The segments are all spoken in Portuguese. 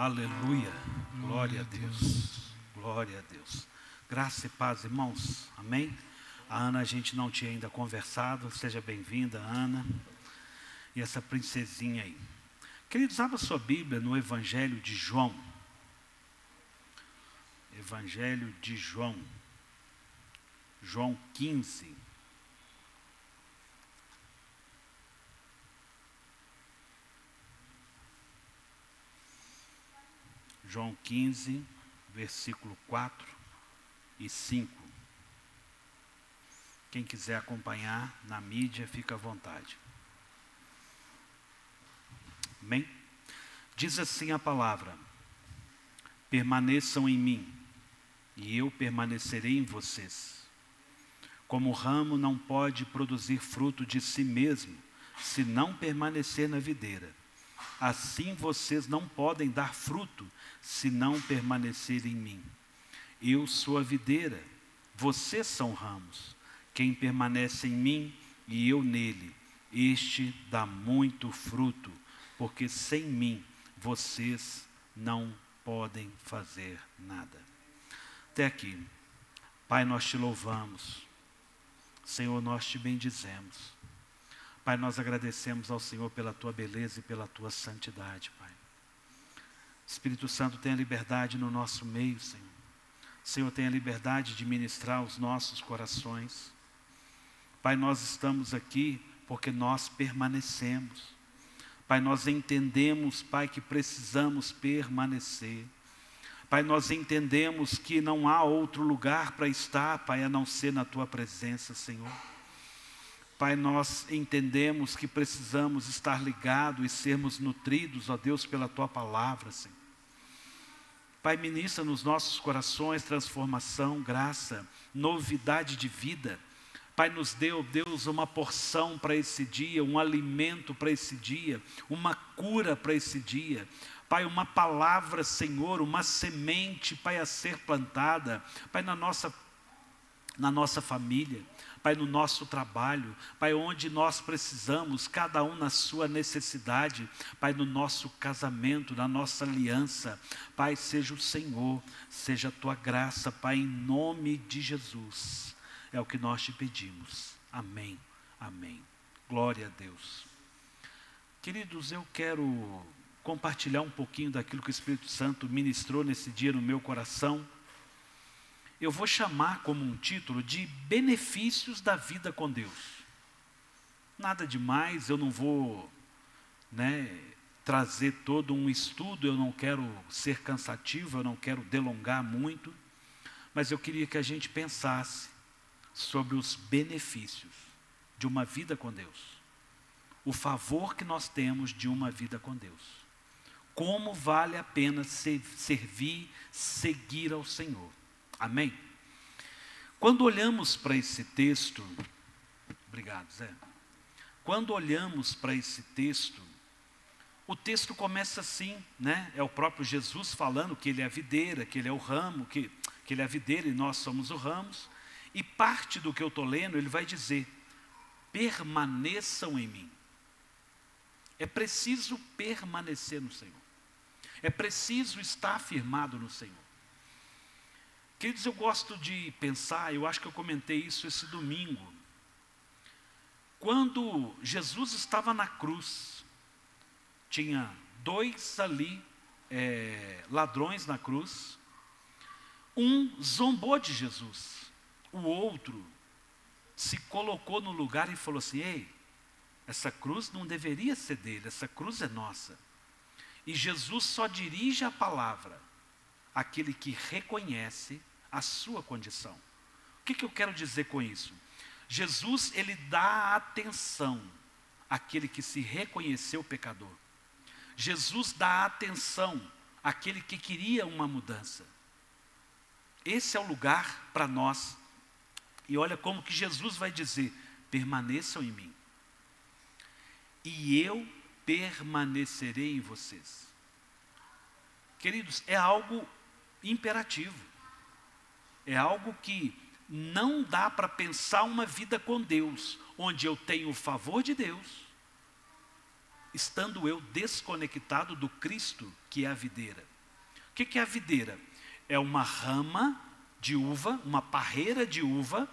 Aleluia. Glória a Deus. Glória a Deus. Graça e paz, irmãos. Amém? A Ana, a gente não tinha ainda conversado. Seja bem-vinda, Ana. E essa princesinha aí. Queridos, abra sua Bíblia no Evangelho de João. Evangelho de João. João 15. João 15, versículo 4 e 5. Quem quiser acompanhar na mídia, fica à vontade. Amém? Diz assim a palavra: permaneçam em mim, e eu permanecerei em vocês. Como o ramo não pode produzir fruto de si mesmo, se não permanecer na videira, assim vocês não podem dar fruto, se não permanecer em mim. Eu sou a videira, vocês são ramos. Quem permanece em mim e eu nele, este dá muito fruto, porque sem mim vocês não podem fazer nada. Até aqui. Pai, nós te louvamos. Senhor, nós te bendizemos. Pai, nós agradecemos ao Senhor pela tua beleza e pela tua santidade, Pai. Espírito Santo, tenha liberdade no nosso meio, Senhor. Senhor, tenha liberdade de ministrar os nossos corações. Pai, nós estamos aqui porque nós permanecemos. Pai, nós entendemos, Pai, que precisamos permanecer. Pai, nós entendemos que não há outro lugar para estar, Pai, a não ser na tua presença, Senhor. Pai, nós entendemos que precisamos estar ligados e sermos nutridos, ó Deus, pela tua palavra, Senhor. Pai, ministra nos nossos corações transformação, graça, novidade de vida. Pai, nos dê, ó Deus, uma porção para esse dia, um alimento para esse dia, uma cura para esse dia. Pai, uma palavra, Senhor, uma semente, Pai, a ser plantada, Pai, na nossa família, Pai, no nosso trabalho, Pai, onde nós precisamos, cada um na sua necessidade, Pai, no nosso casamento, na nossa aliança, Pai, seja o Senhor, seja a tua graça, Pai, em nome de Jesus, é o que nós te pedimos, amém, amém, glória a Deus. Queridos, eu quero compartilhar um pouquinho daquilo que o Espírito Santo ministrou nesse dia no meu coração. Eu vou chamar como um título de benefícios da vida com Deus. Nada demais, eu não vou, trazer todo um estudo, eu não quero ser cansativo, eu não quero delongar muito, mas eu queria que a gente pensasse sobre os benefícios de uma vida com Deus. O favor que nós temos de uma vida com Deus. Como vale a pena servir, seguir ao Senhor. Amém? Quando olhamos para esse texto, obrigado, Zé. Quando olhamos para esse texto, o texto começa assim, É o próprio Jesus falando que ele é a videira, que ele é o ramo, que ele é a videira e nós somos os ramos. E parte do que eu estou lendo, ele vai dizer: permaneçam em mim. É preciso permanecer no Senhor. É preciso estar firmado no Senhor. Queridos, eu gosto de pensar, eu acho que eu comentei isso esse domingo. Quando Jesus estava na cruz, tinha dois ali, ladrões na cruz. Um zombou de Jesus, o outro se colocou no lugar e falou assim: ei, essa cruz não deveria ser dele, essa cruz é nossa. E Jesus só dirige a palavra àquele que reconhece a sua condição. O que eu quero dizer com isso? Jesus, ele dá atenção àquele que se reconheceu pecador. Jesus dá atenção àquele que queria uma mudança. Esse é o lugar para nós. E olha como que Jesus vai dizer: permaneçam em mim, e eu permanecerei em vocês. Queridos, é algo imperativo. É algo que não dá para pensar uma vida com Deus, onde eu tenho o favor de Deus, estando eu desconectado do Cristo, que é a videira. O que é a videira? É uma rama de uva, uma parreira de uva,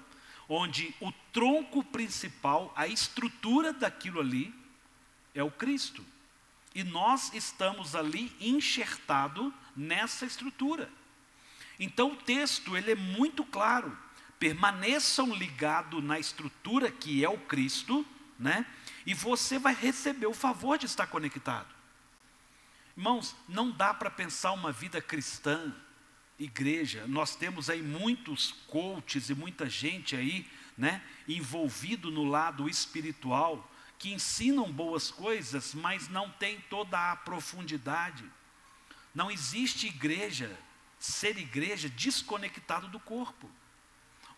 onde o tronco principal, a estrutura daquilo ali, é o Cristo. E nós estamos ali enxertados nessa estrutura. Então o texto ele é muito claro. Permaneçam ligados na estrutura que é o Cristo, né? E você vai receber o favor de estar conectado. Irmãos, não dá para pensar uma vida cristã, igreja. Nós temos aí muitos coaches e muita gente aí, né, envolvido no lado espiritual, que ensinam boas coisas, mas não tem toda a profundidade. Não existe igreja, ser igreja desconectado do corpo.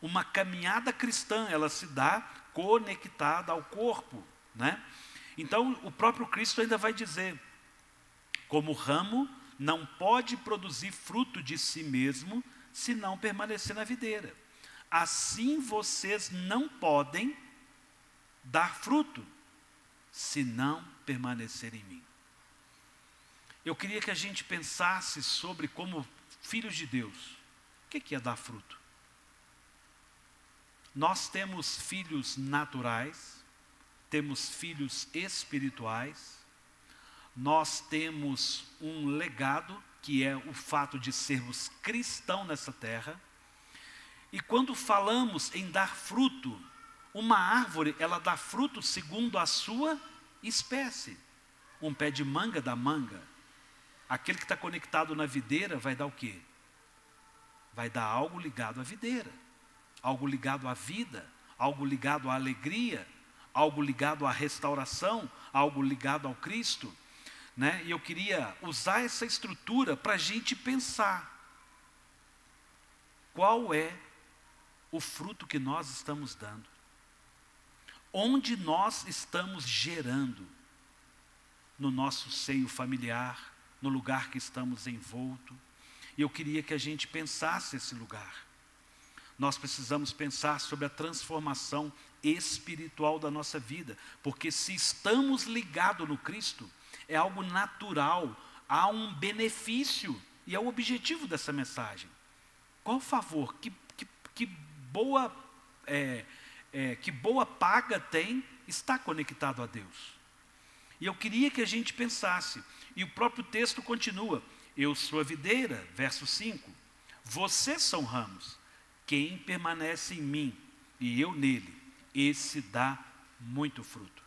Uma caminhada cristã, ela se dá conectada ao corpo, né? Então, o próprio Cristo ainda vai dizer, como o ramo não pode produzir fruto de si mesmo, se não permanecer na videira. Assim vocês não podem dar fruto, se não permanecer em mim. Eu queria que a gente pensasse sobre como filhos de Deus, o que é dar fruto? Nós temos filhos naturais, temos filhos espirituais, nós temos um legado, que é o fato de sermos cristãos nessa terra. E quando falamos em dar fruto, uma árvore, ela dá fruto segundo a sua espécie. Um pé de manga dá manga. Aquele que está conectado na videira vai dar o quê? Vai dar algo ligado à videira. Algo ligado à vida, algo ligado à alegria, algo ligado à restauração, algo ligado ao Cristo, né? E eu queria usar essa estrutura para a gente pensar qual é o fruto que nós estamos dando, onde nós estamos gerando, no nosso seio familiar, no lugar que estamos envolto. E eu queria que a gente pensasse esse lugar. Nós precisamos pensar sobre a transformação espiritual da nossa vida, porque se estamos ligados no Cristo, é algo natural, há um benefício, e é o objetivo dessa mensagem. Qual favor, que boa paga tem estar conectado a Deus? E eu queria que a gente pensasse, e o próprio texto continua, eu sou a videira, verso 5, vocês são ramos. Quem permanece em mim e eu nele, esse dá muito fruto.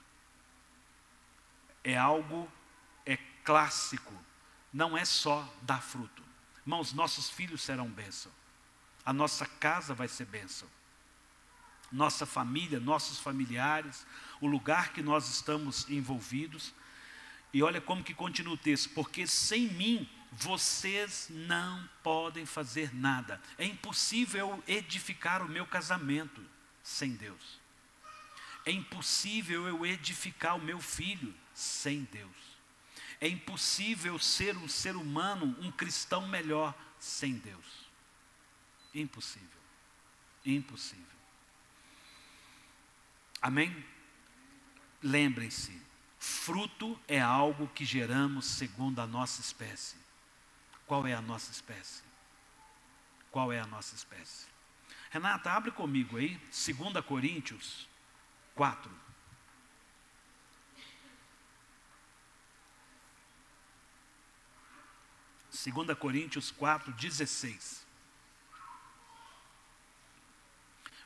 É algo, é clássico, não é só dar fruto. Irmãos, nossos filhos serão bênção. A nossa casa vai ser bênção. Nossa família, nossos familiares, o lugar que nós estamos envolvidos. E olha como que continua o texto, porque sem mim vocês não podem fazer nada. É impossível edificar o meu casamento sem Deus. É impossível eu edificar o meu filho sem Deus. É impossível ser um ser humano, um cristão melhor sem Deus. Impossível. Impossível. Amém? Lembrem-se, fruto é algo que geramos segundo a nossa espécie. Qual é a nossa espécie? Qual é a nossa espécie? Renata, abre comigo aí, 2 Coríntios 4. Segunda Coríntios 4, 16.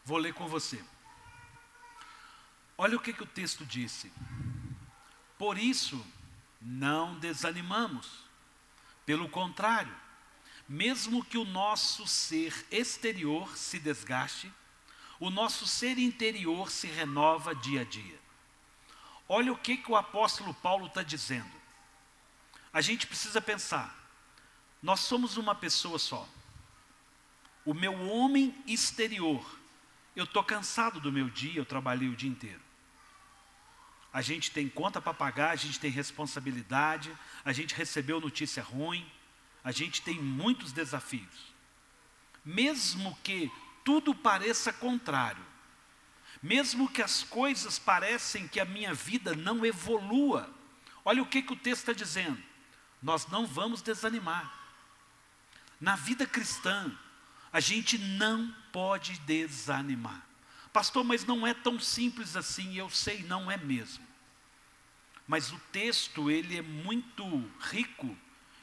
Vou ler com você. Olha o que o texto disse. Por isso, não desanimamos. Pelo contrário, mesmo que o nosso ser exterior se desgaste, o nosso ser interior se renova dia a dia. Olha o que o apóstolo Paulo está dizendo. A gente precisa pensar, nós somos uma pessoa só. O meu homem exterior, eu estou cansado do meu dia, eu trabalhei o dia inteiro. A gente tem conta para pagar, a gente tem responsabilidade, a gente recebeu notícia ruim, a gente tem muitos desafios. Mesmo que tudo pareça contrário, mesmo que as coisas parecem que a minha vida não evolua, olha o que o texto está dizendo, nós não vamos desanimar. Na vida cristã, a gente não pode desanimar. Pastor, mas não é tão simples assim. Eu sei, não é mesmo. Mas o texto, ele é muito rico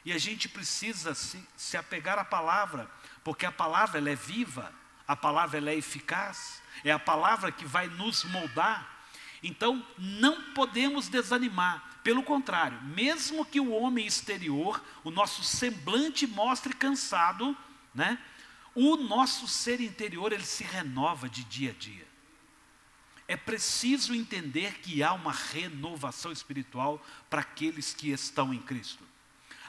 e a gente precisa se apegar à palavra, porque a palavra ela é viva, a palavra ela é eficaz, é a palavra que vai nos moldar. Então, não podemos desanimar. Pelo contrário, mesmo que o homem exterior, o nosso semblante mostre cansado, né? O nosso ser interior, ele se renova de dia a dia. É preciso entender que há uma renovação espiritual para aqueles que estão em Cristo.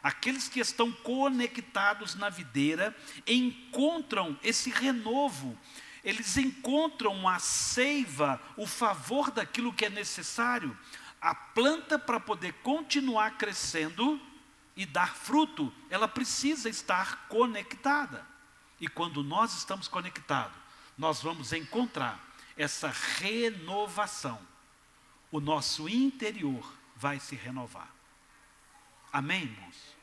Aqueles que estão conectados na videira encontram esse renovo. Eles encontram a seiva, o favor daquilo que é necessário. A planta, para poder continuar crescendo e dar fruto, ela precisa estar conectada. E quando nós estamos conectados, nós vamos encontrar essa renovação. O nosso interior vai se renovar. Amém, irmãos?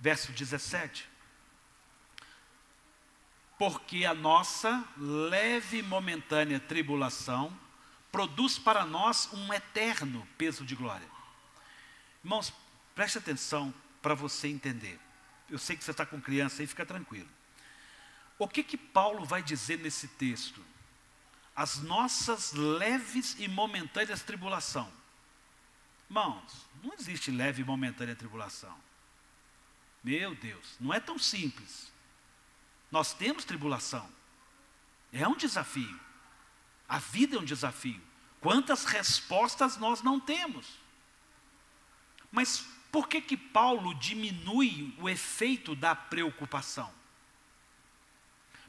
Verso 17. Porque a nossa leve e momentânea tribulação produz para nós um eterno peso de glória. Irmãos, preste atenção para você entender. Eu sei que você está com criança aí, fica tranquilo. O que Paulo vai dizer nesse texto? As nossas leves e momentâneas tribulação. Irmãos, não existe leve e momentânea tribulação. Meu Deus, não é tão simples. Nós temos tribulação. É um desafio. A vida é um desafio. Quantas respostas nós não temos? Mas por que Paulo diminui o efeito da preocupação?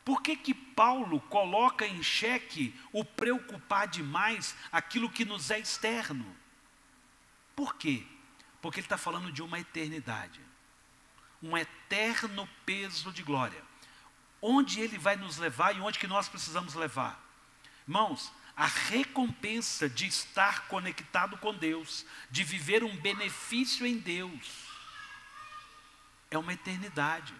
Por que Paulo coloca em xeque o preocupar demais aquilo que nos é externo? Por quê? Porque ele está falando de uma eternidade. Um eterno peso de glória. Onde ele vai nos levar e onde que nós precisamos levar? Irmãos, a recompensa de estar conectado com Deus, de viver um benefício em Deus, é uma eternidade.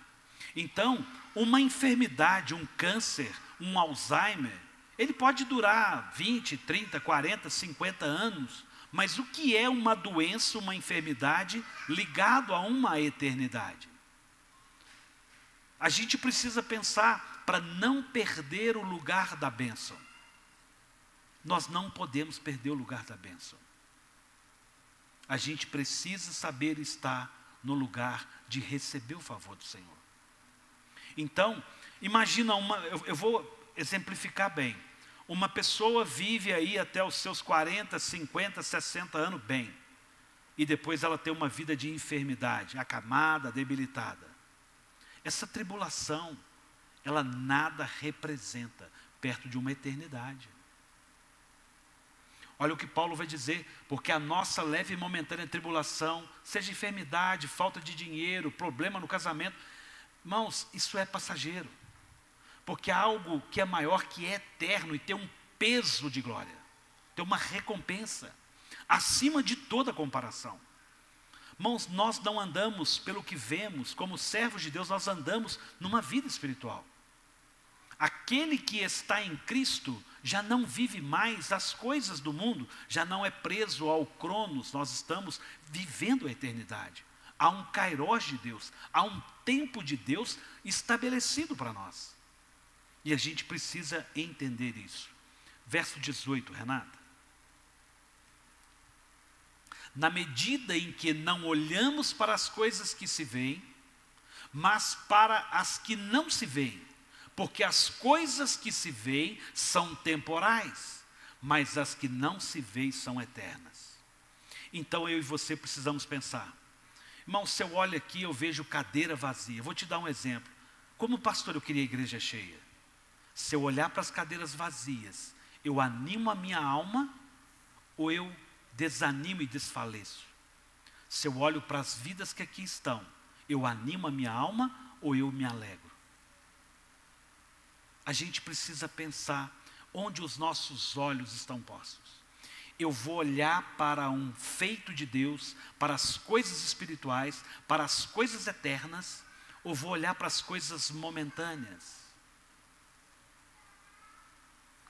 Então, uma enfermidade, um câncer, um Alzheimer, ele pode durar 20, 30, 40, 50 anos, mas o que é uma doença, uma enfermidade ligado a uma eternidade? A gente precisa pensar para não perder o lugar da bênção. Nós não podemos perder o lugar da bênção. A gente precisa saber estar no lugar de receber o favor do Senhor. Então, imagina eu vou exemplificar bem. Uma pessoa vive aí até os seus 40, 50, 60 anos bem. E depois ela tem uma vida de enfermidade, acamada, debilitada. Essa tribulação, ela nada representa perto de uma eternidade. Olha o que Paulo vai dizer, porque a nossa leve e momentânea tribulação, seja enfermidade, falta de dinheiro, problema no casamento, irmãos, isso é passageiro. Porque há algo que é maior, que é eterno e tem um peso de glória, tem uma recompensa, acima de toda comparação. Irmãos, nós não andamos pelo que vemos, como servos de Deus, nós andamos numa vida espiritual. Aquele que está em Cristo já não vive mais as coisas do mundo, já não é preso ao cronos, nós estamos vivendo a eternidade. Há um kairós de Deus, há um tempo de Deus estabelecido para nós. E a gente precisa entender isso. Verso 18, Renata. Na medida em que não olhamos para as coisas que se veem, mas para as que não se veem, porque as coisas que se veem são temporais, mas as que não se veem são eternas. Então eu e você precisamos pensar. Irmão, se eu olho aqui, eu vejo cadeira vazia. Vou te dar um exemplo. Como pastor, eu queria a igreja cheia. Se eu olhar para as cadeiras vazias, eu animo a minha alma ou eu desanimo e desfaleço? Se eu olho para as vidas que aqui estão, eu animo a minha alma ou eu me alegro? A gente precisa pensar onde os nossos olhos estão postos. Eu vou olhar para um feito de Deus, para as coisas espirituais, para as coisas eternas, ou vou olhar para as coisas momentâneas?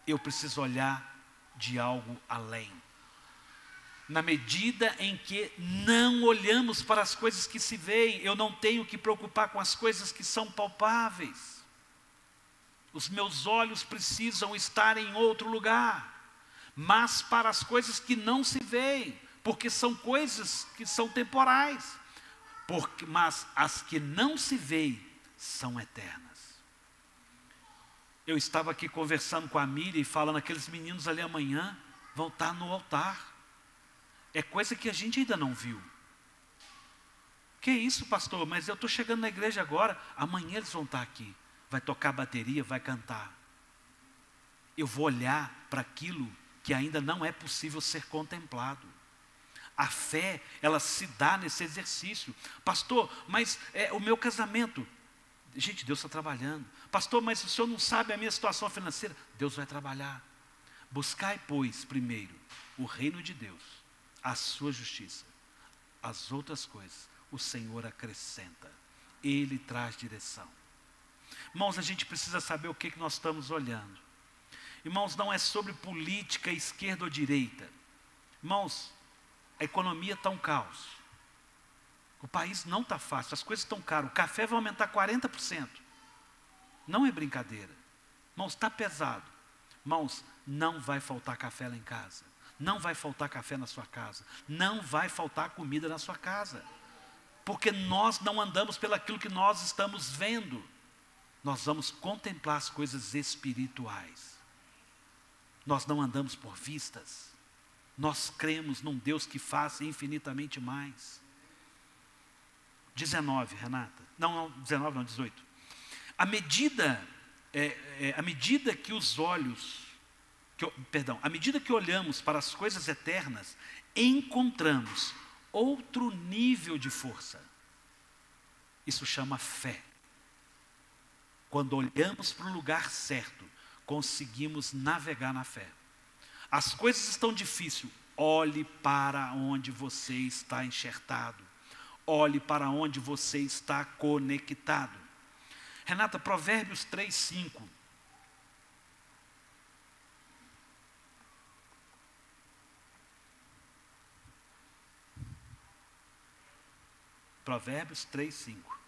Eu preciso olhar de algo além. Na medida em que não olhamos para as coisas que se veem, eu não tenho que preocupar com as coisas que são palpáveis. Os meus olhos precisam estar em outro lugar, mas para as coisas que não se veem, porque são coisas que são temporais, mas as que não se veem são eternas. Eu estava aqui conversando com a Miriam e falando, aqueles meninos ali amanhã vão estar no altar. É coisa que a gente ainda não viu. Que isso, pastor? Mas eu estou chegando na igreja agora. Amanhã eles vão estar aqui. Vai tocar bateria, vai cantar. Eu vou olhar para aquilo que ainda não é possível ser contemplado. A fé, ela se dá nesse exercício. Pastor, mas o meu casamento... Gente, Deus está trabalhando. Pastor, mas o senhor não sabe a minha situação financeira? Deus vai trabalhar. Buscai, pois, primeiro, o reino de Deus, a sua justiça. As outras coisas, o Senhor acrescenta. Ele traz direção. Irmãos, a gente precisa saber o que nós estamos olhando. Irmãos, não é sobre política, esquerda ou direita. Irmãos, a economia está um caos. O país não está fácil, as coisas estão caras. O café vai aumentar 40%. Não é brincadeira. Irmãos, está pesado. Irmãos, não vai faltar café lá em casa. Não vai faltar café na sua casa. Não vai faltar comida na sua casa. Porque nós não andamos pelo aquilo que nós estamos vendo. Nós vamos contemplar as coisas espirituais. Nós não andamos por vistas. Nós cremos num Deus que faz infinitamente mais. 19, Renata. Não, 19 não, 18. À medida que os olhos, à medida que olhamos para as coisas eternas, encontramos outro nível de força. Isso chama fé. Quando olhamos para o lugar certo, conseguimos navegar na fé. As coisas estão difíceis, olhe para onde você está enxertado. Olhe para onde você está conectado. Renata, Provérbios 3, 5. Provérbios 3, 5.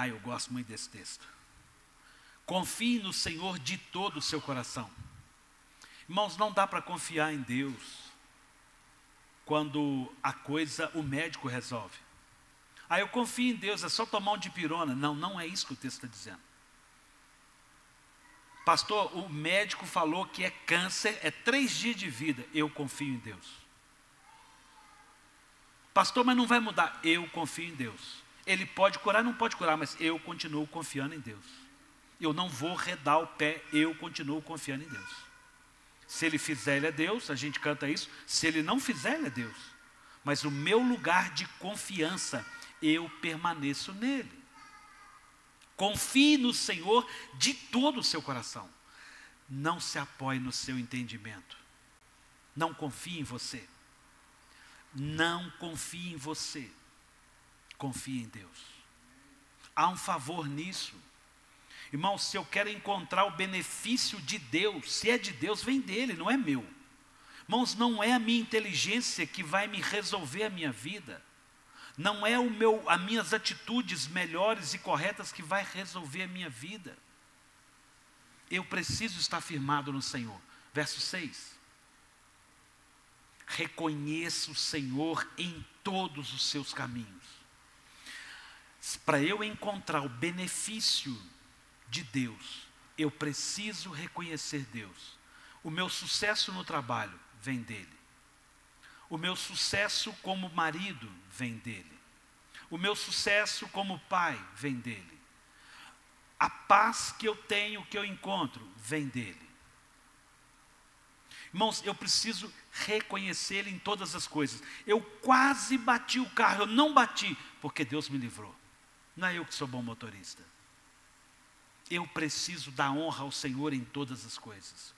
Eu gosto muito desse texto. Confie no Senhor de todo o seu coração. Irmãos, não dá para confiar em Deus quando o médico resolve. Eu confio em Deus, é só tomar um dipirona. Não, não é isso que o texto está dizendo. Pastor, o médico falou que é câncer, é 3 dias de vida. Eu confio em Deus. Pastor, mas não vai mudar. Eu confio em Deus. Ele pode curar, não pode curar, mas eu continuo confiando em Deus. Eu não vou redar o pé, eu continuo confiando em Deus. Se Ele fizer, Ele é Deus, a gente canta isso. Se Ele não fizer, Ele é Deus. Mas o meu lugar de confiança, eu permaneço nele. Confie no Senhor de todo o seu coração. Não se apoie no seu entendimento. Não confie em você. Não confie em você. Confie em Deus. Há um favor nisso. Irmão, se eu quero encontrar o benefício de Deus, se é de Deus, vem dele, não é meu. Irmãos, não é a minha inteligência que vai me resolver a minha vida. Não é as minhas atitudes melhores e corretas que vai resolver a minha vida. Eu preciso estar firmado no Senhor. Verso 6. Reconheça o Senhor em todos os seus caminhos. Para eu encontrar o benefício de Deus, eu preciso reconhecer Deus. O meu sucesso no trabalho vem dele. O meu sucesso como marido vem dele. O meu sucesso como pai vem dele. A paz que eu tenho, que eu encontro, vem dele. Irmãos, eu preciso reconhecer ele em todas as coisas. Eu quase bati o carro, eu não bati, porque Deus me livrou. Não é eu que sou bom motorista. Eu preciso dar honra ao Senhor em todas as coisas.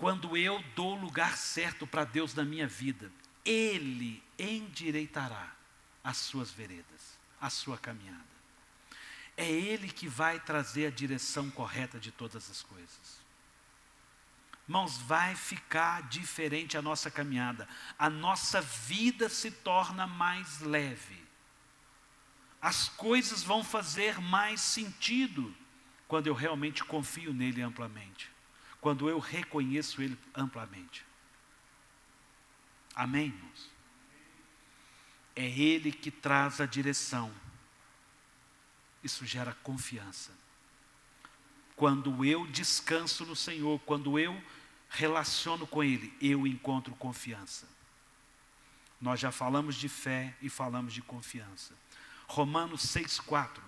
quando eu dou o lugar certo para Deus na minha vida, Ele endireitará as suas veredas, a sua caminhada. É Ele que vai trazer a direção correta de todas as coisas. Irmãos, vai ficar diferente a nossa caminhada. A nossa vida se torna mais leve. As coisas vão fazer mais sentido quando eu realmente confio nele amplamente. Quando eu reconheço ele amplamente. Amém, irmãos? É Ele que traz a direção. Isso gera confiança. Quando eu descanso no Senhor, quando eu relaciono com Ele, eu encontro confiança. Nós já falamos de fé e falamos de confiança. Romanos 6,4.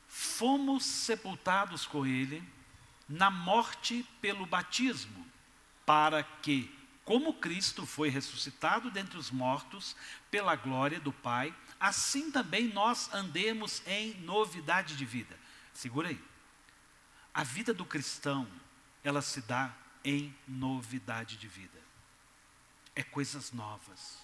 Fomos sepultados com Ele na morte pelo batismo, para que, como Cristo foi ressuscitado dentre os mortos pela glória do Pai, assim também nós andemos em novidade de vida. Segura aí. A vida do cristão, ela se dá em novidade de vida. É coisas novas.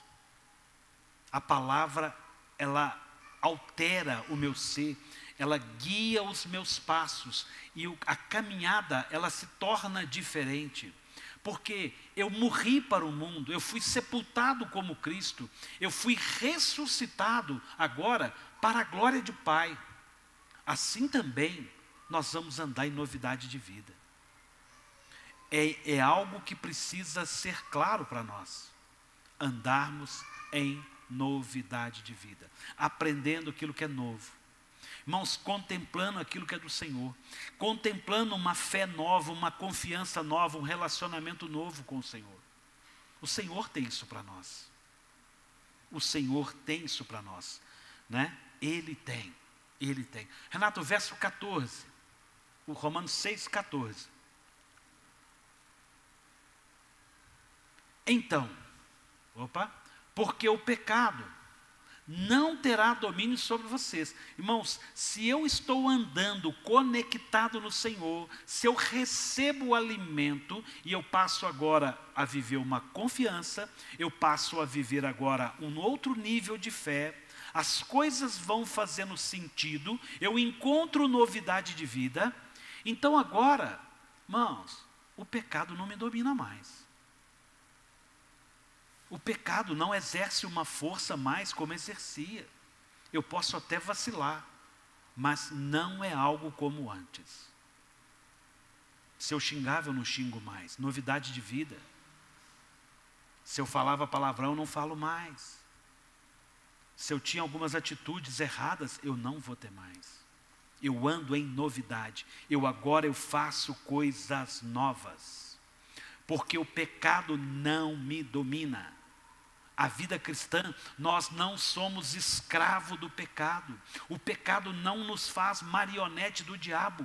A palavra, ela altera o meu ser, ela guia os meus passos e a caminhada, ela se torna diferente. Porque eu morri para o mundo, eu fui sepultado como Cristo, eu fui ressuscitado agora para a glória do Pai. Assim também nós vamos andar em novidade de vida. É algo que precisa ser claro para nós. Andarmos em novidade de vida, aprendendo aquilo que é novo. Irmãos, contemplando aquilo que é do Senhor, contemplando uma fé nova, uma confiança nova, um relacionamento novo com o Senhor. O Senhor tem isso para nós. O Senhor tem isso para nós, né? Ele tem, Ele tem. Renato, verso 14, o Romanos 6,14. Então, porque o pecado não terá domínio sobre vocês. Irmãos, se eu estou andando conectado no Senhor, se eu recebo o alimento e eu passo agora a viver uma confiança, eu passo a viver agora um outro nível de fé, as coisas vão fazendo sentido, eu encontro novidade de vida, então agora, irmãos, o pecado não me domina mais. O pecado não exerce uma força mais como exercia. Eu posso até vacilar, mas não é algo como antes. Se eu xingava, eu não xingo mais. Novidade de vida. Se eu falava palavrão, eu não falo mais. Se eu tinha algumas atitudes erradas, eu não vou ter mais. Eu ando em novidade. Agora eu faço coisas novas. Porque o pecado não me domina. A vida cristã, nós não somos escravo do pecado. O pecado não nos faz marionete do diabo.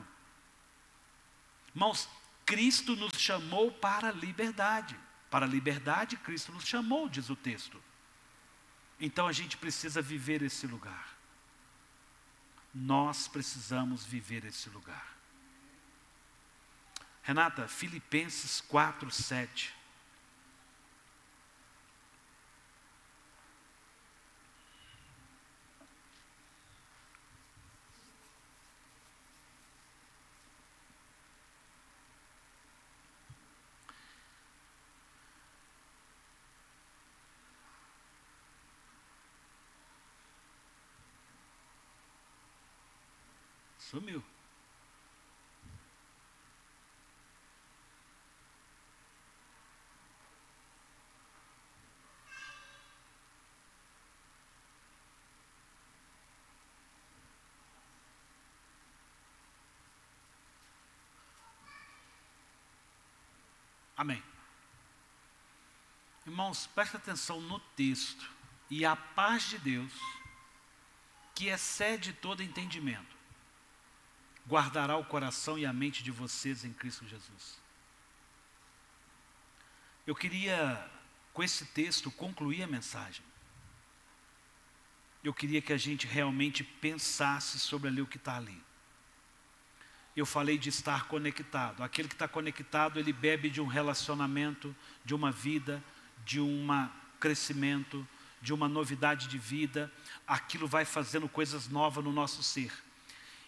Irmãos, Cristo nos chamou para a liberdade. Para a liberdade, Cristo nos chamou, diz o texto. Então a gente precisa viver esse lugar. Nós precisamos viver esse lugar. Renata, Filipenses 4:7. Sumiu. Amém. Irmãos, presta atenção no texto. E a paz de Deus, que excede todo entendimento, guardará o coração e a mente de vocês em Cristo Jesus. Eu queria, com esse texto, concluir a mensagem. eu queria que a gente realmente pensasse sobre ali o que está ali. Eu falei de estar conectado. Aquele que está conectado, ele bebe de um relacionamento, de uma vida, de um crescimento, de uma novidade de vida. Aquilo vai fazendo coisas novas no nosso ser.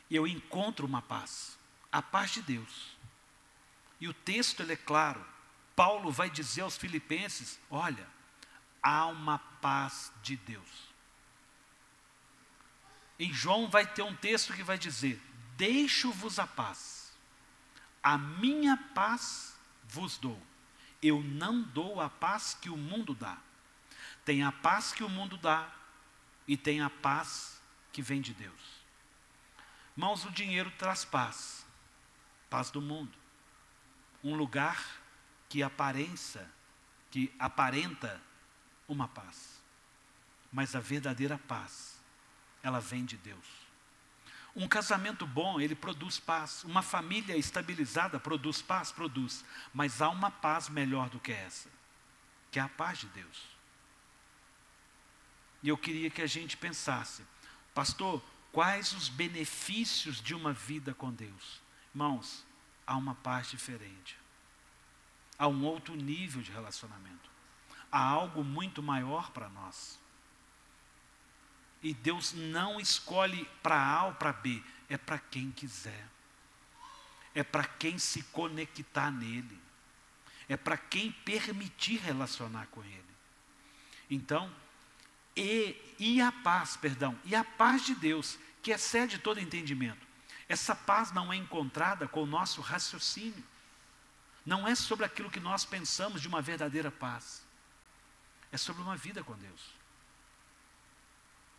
Eu encontro uma paz, a paz de Deus. E o texto ele é claro. Paulo vai dizer aos filipenses, olha, há uma paz de Deus. Em João vai ter um texto que vai dizer, deixo-vos a paz, a minha paz vos dou. Eu não dou a paz que o mundo dá. Tem a paz que o mundo dá e tem a paz que vem de Deus. Irmãos, o dinheiro traz paz, paz do mundo. Um lugar que aparenta uma paz. Mas a verdadeira paz, ela vem de Deus. Um casamento bom, ele produz paz. Uma família estabilizada produz paz? Produz. Mas há uma paz melhor do que essa, que é a paz de Deus. E eu queria que a gente pensasse, pastor, quais os benefícios de uma vida com Deus? Irmãos, há uma paz diferente. Há um outro nível de relacionamento. Há algo muito maior para nós. E Deus não escolhe para A ou para B, é para quem quiser. É para quem se conectar nele. É para quem permitir relacionar com ele. Então, e a paz de Deus, que excede todo entendimento. Essa paz não é encontrada com o nosso raciocínio. Não é sobre aquilo que nós pensamos de uma verdadeira paz. É sobre uma vida com Deus.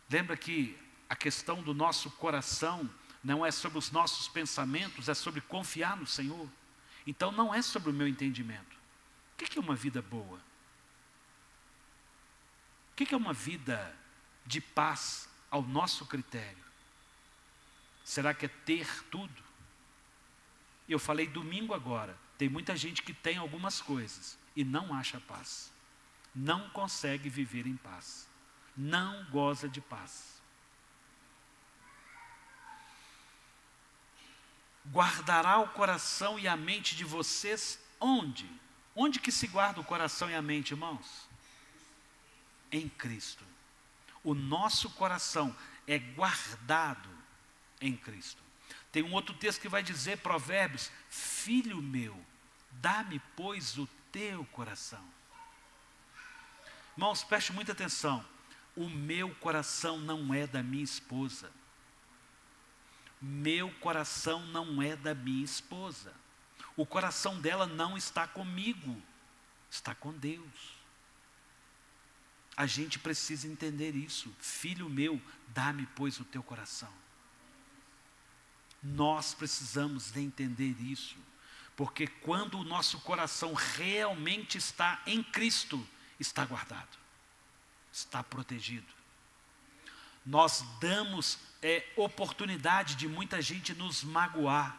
Lembra que a questão do nosso coração não é sobre os nossos pensamentos, é sobre confiar no Senhor. Então não é sobre o meu entendimento. O que é uma vida boa? O que é uma vida de paz ao nosso critério? Será que é ter tudo? Eu falei domingo agora, tem muita gente que tem algumas coisas e não acha paz. Não consegue viver em paz. Não goza de paz. Guardará o coração e a mente de vocês onde? Onde que se guarda o coração e a mente, irmãos? Em Cristo. O nosso coração é guardado em Cristo. Tem um outro texto que vai dizer, Provérbios, filho meu, dá-me, pois, o teu coração. Irmãos, preste muita atenção. O meu coração não é da minha esposa. Meu coração não é da minha esposa. O coração dela não está comigo, está com Deus. A gente precisa entender isso. Filho meu, dá-me, pois, o teu coração. Nós precisamos entender isso. Porque quando o nosso coração realmente está em Cristo, está guardado, está protegido. Nós damos oportunidade de muita gente nos magoar,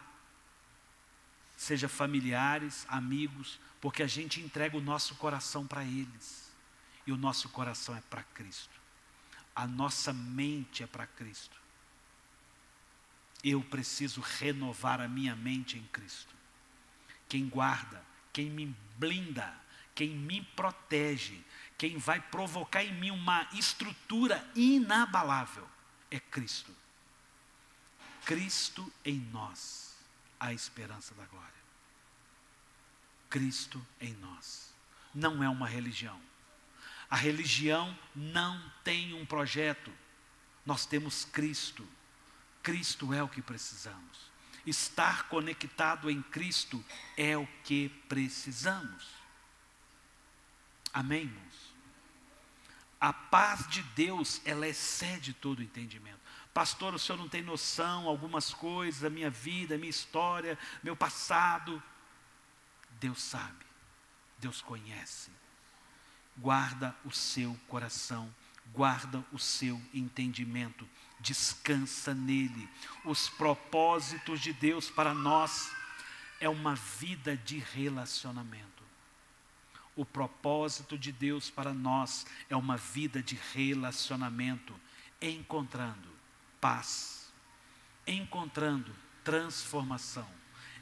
seja familiares, amigos, porque a gente entrega o nosso coração para eles. E o nosso coração é para Cristo. A nossa mente é para Cristo. Eu preciso renovar a minha mente em Cristo. Quem guarda, quem me blinda, quem me protege, quem vai provocar em mim uma estrutura inabalável é Cristo. Cristo em nós, a esperança da glória. Cristo em nós. Não é uma religião. A religião não tem um projeto. Nós temos Cristo. Cristo é o que precisamos. Estar conectado em Cristo é o que precisamos. Amém, irmãos? A paz de Deus, ela excede todo entendimento. Pastor, o senhor não tem noção, algumas coisas, da minha vida, minha história, meu passado. Deus sabe, Deus conhece. Guarda o seu coração, guarda o seu entendimento, descansa nele. Os propósitos de Deus para nós é uma vida de relacionamento. O propósito de Deus para nós é uma vida de relacionamento. encontrando paz, encontrando transformação,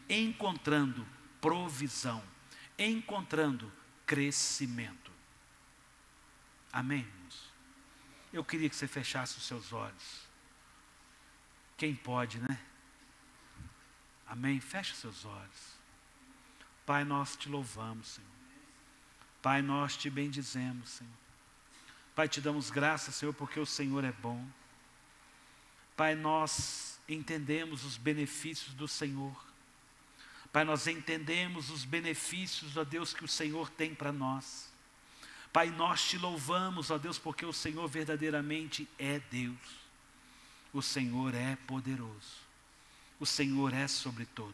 encontrando provisão, encontrando crescimento. Amém, irmãos? Eu queria que você fechasse os seus olhos. Quem pode, né? Amém? Feche os seus olhos. Pai, nós te louvamos, Senhor. Pai, nós te bendizemos, Senhor. Pai, te damos graças, Senhor, porque o Senhor é bom. Pai, nós entendemos os benefícios do Senhor. Pai, nós entendemos os benefícios, ó Deus, que o Senhor tem para nós. Pai, nós te louvamos, ó Deus, porque o Senhor verdadeiramente é Deus. O Senhor é poderoso. O Senhor é sobre todos.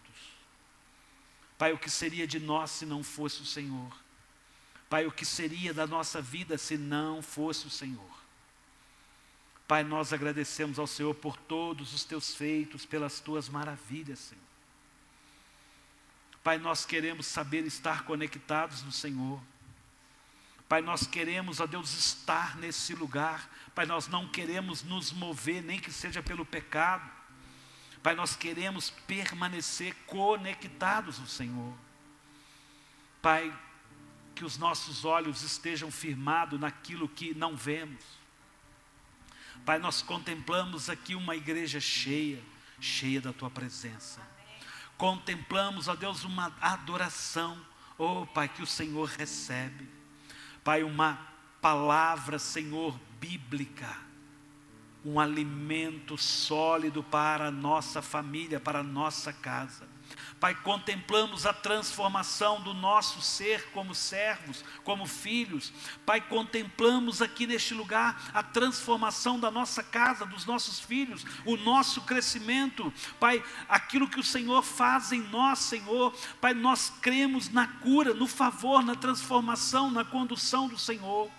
Pai, o que seria de nós se não fosse o Senhor? Pai, o que seria da nossa vida se não fosse o Senhor? Pai, nós agradecemos ao Senhor por todos os teus feitos, pelas tuas maravilhas, Senhor. Pai, nós queremos saber estar conectados no Senhor. Pai, nós queremos, ó Deus, estar nesse lugar. Pai, nós não queremos nos mover, nem que seja pelo pecado. Pai, nós queremos permanecer conectados no Senhor. Pai, que os nossos olhos estejam firmados naquilo que não vemos. Pai, nós contemplamos aqui uma igreja cheia, cheia da tua presença. Contemplamos, ó Deus, uma adoração, oh Pai, que o Senhor recebe. Pai, uma palavra, Senhor, bíblica, um alimento sólido para a nossa família, para a nossa casa. Pai, contemplamos a transformação do nosso ser como servos, como filhos. Pai, contemplamos aqui neste lugar a transformação da nossa casa, dos nossos filhos, o nosso crescimento. Pai, aquilo que o Senhor faz em nós, Senhor. Pai, nós cremos na cura, no favor, na transformação, na condução do Senhor.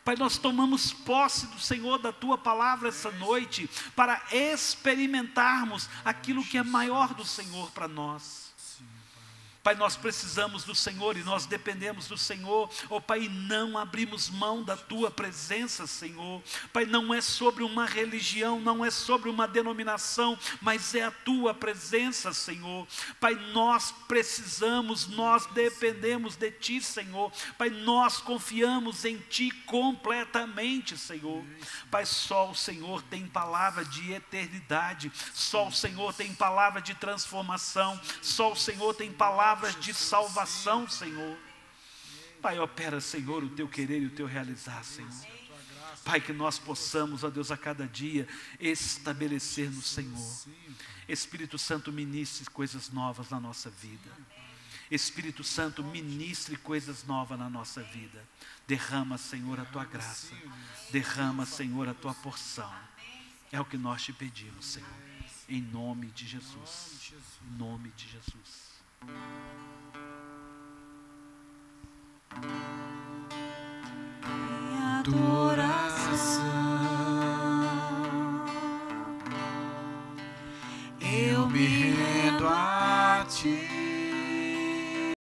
Pai, nós tomamos posse do Senhor, da Tua palavra essa noite, para experimentarmos aquilo que é maior do Senhor para nós. Pai, nós precisamos do Senhor e nós dependemos do Senhor. Oh Pai, não abrimos mão da Tua presença, Senhor. Pai, não é sobre uma religião, não é sobre uma denominação, mas é a Tua presença, Senhor. Pai, nós precisamos, nós dependemos de Ti, Senhor. Pai, nós confiamos em Ti completamente, Senhor. Pai, só o Senhor tem palavra de eternidade, só o Senhor tem palavra de transformação, só o Senhor tem palavras de salvação, Senhor. Pai, opera, Senhor, o Teu querer e o Teu realizar, Senhor. Pai, que nós possamos, ó Deus, a cada dia estabelecer no Senhor. Espírito Santo, ministre coisas novas na nossa vida. Espírito Santo, ministre coisas novas na nossa vida. Derrama, Senhor, a Tua graça. Derrama, Senhor, a Tua porção. É o que nós te pedimos, Senhor. Em nome de Jesus. Em nome de Jesus. Adoração, eu me rendo a Ti.